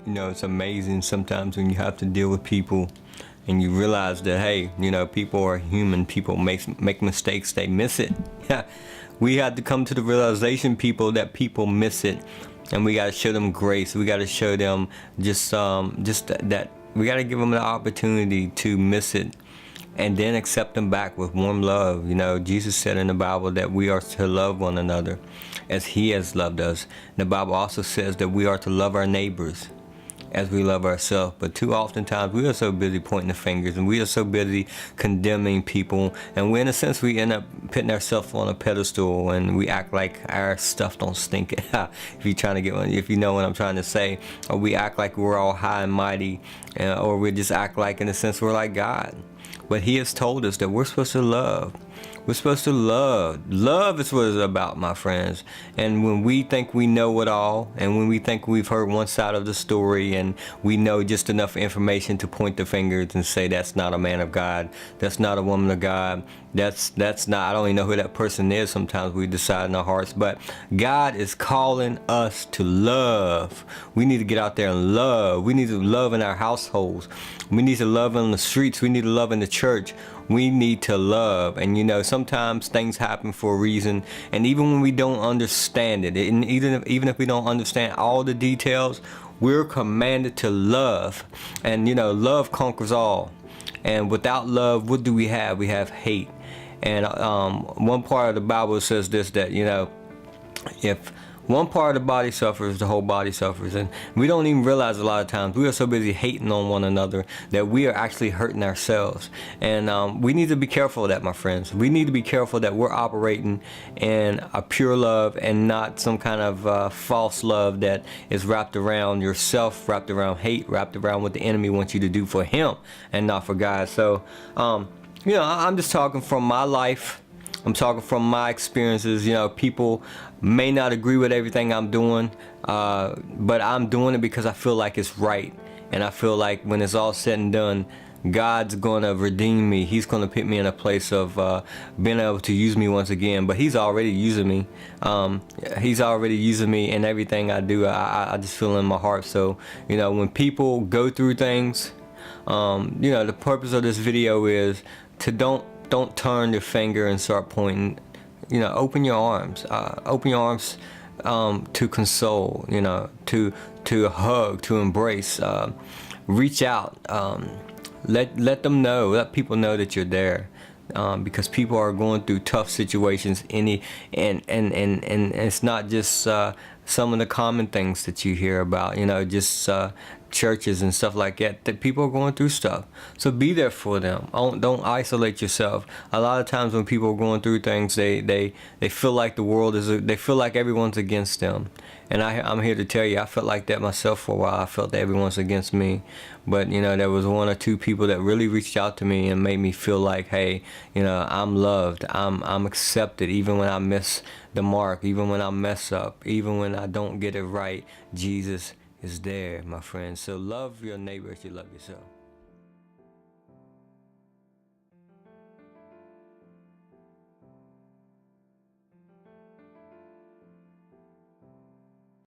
You know, it's amazing sometimes when you have to deal with people and you realize that, hey, you know, people are human. People make mistakes. They miss it. We have to come to the realization, people, that people miss it, and we got to show them grace. We got to show them just that we got to give them the opportunity to miss it, and then accept them back with warm love. You know, Jesus said in the Bible that we are to love one another as He has loved us. The Bible also says that we are to love our neighbors as we love ourselves. But too oftentimes we are so busy pointing the fingers, and we are so busy condemning people, and we, in a sense, we end up putting ourselves on a pedestal, and we act like our stuff don't stink. If you're trying to get one, if you know what I'm trying to say, or we act like we're all high and mighty, or we just act like, in a sense, we're like God. But He has told us that we're supposed to love. We're supposed to love. Love is what it's about, my friends. And when we think we know it all, and when we think we've heard one side of the story, and we know just enough information to point the fingers and say that's not a man of God, that's not a woman of God, that's not, I don't even know who that person is. Sometimes we decide in our hearts, but God is calling us to love. We need to get out there and love. We need to love in our households. We need to love on the streets. We need to love in the church. We need to love. And you know, sometimes things happen for a reason, and even when we don't understand it, and even if we don't understand all the details, we're commanded to love. And you know, love conquers all. And without love, what do we have? We have hate. And one part of the Bible says this, that, you know, if one part of the body suffers, the whole body suffers. And we don't even realize a lot of times we are so busy hating on one another that we are actually hurting ourselves. And we need to be careful of that, my friends. We need to be careful that we're operating in a pure love and not some kind of false love that is wrapped around yourself, wrapped around hate, wrapped around what the enemy wants you to do for him and not for God. So, you know, I'm just talking from my life. I'm talking from my experiences. You know, people may not agree with everything I'm doing, but I'm doing it because I feel like it's right. And I feel like when it's all said and done, God's going to redeem me. He's going to put me in a place of being able to use me once again. But He's already using me. He's already using me in everything I do. I just feel in my heart. So, you know, when people go through things, you know, the purpose of this video is to don't turn your finger and start pointing. You know, open your arms to console, you know, to hug, to embrace, reach out, let them know, let people know that you're there, because people are going through tough situations. And it's not just some of the common things that you hear about, you know, just churches and stuff like that people are going through stuff. So be there for them. Don't isolate yourself. A lot of times when people are going through things, they feel like the world is, they feel like everyone's against them. And I'm here to tell you, I felt like that myself for a while. I felt that everyone's against me. But, you know, there was one or two people that really reached out to me and made me feel like, hey, you know, I'm loved. I'm accepted, even when I miss the mark, even when I mess up, even when I don't get it right. Jesus is there, my friends. So love your neighbor as you love yourself.